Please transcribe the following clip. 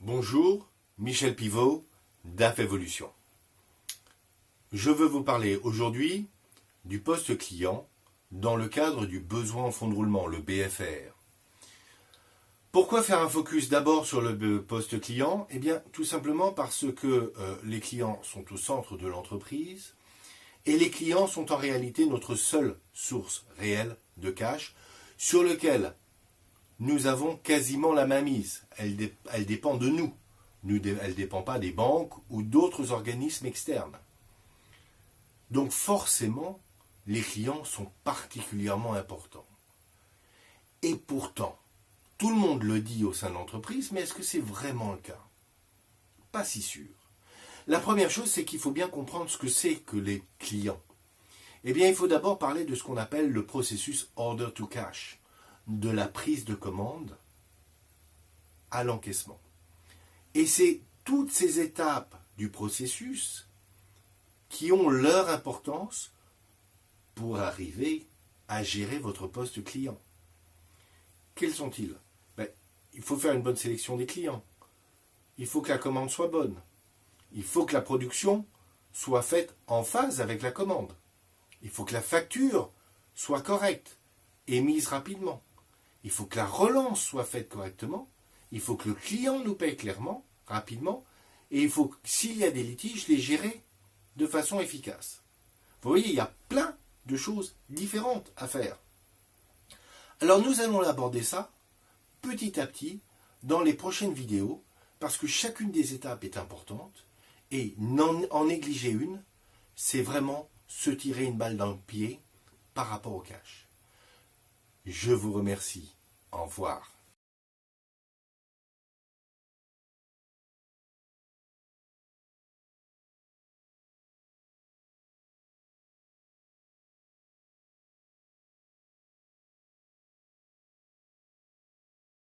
Bonjour, Michel Pivot d'AF Evolution. Je veux vous parler aujourd'hui du poste client dans le cadre du besoin en fonds de roulement, le BFR. Pourquoi faire un focus d'abord sur le poste client ? Eh bien, tout simplement parce que les clients sont au centre de l'entreprise et les clients sont en réalité notre seule source réelle de cash sur lequel nous avons quasiment la mainmise. Elle dépend de nous. Elle ne dépend pas des banques ou d'autres organismes externes. Donc forcément, les clients sont particulièrement importants. Et pourtant, tout le monde le dit au sein de l'entreprise, mais est-ce que c'est vraiment le cas ? Pas si sûr. La première chose, c'est qu'il faut bien comprendre ce que c'est que les clients. Eh bien, il faut d'abord parler de ce qu'on appelle le processus order to cash, de la prise de commande à l'encaissement. Et c'est toutes ces étapes du processus qui ont leur importance pour arriver à gérer votre poste client. Quels sont-ils ? Il faut faire une bonne sélection des clients. Il faut que la commande soit bonne. Il faut que la production soit faite en phase avec la commande. Il faut que la facture soit correcte, émise rapidement. Il faut que la relance soit faite correctement. Il faut que le client nous paye clairement, rapidement. Et il faut, s'il y a des litiges, les gérer de façon efficace. Vous voyez, il y a plein de choses différentes à faire. Alors nous allons aborder ça petit à petit dans les prochaines vidéos parce que chacune des étapes est importante et en négliger une, c'est vraiment se tirer une balle dans le pied par rapport au cash. Je vous remercie. Au revoir.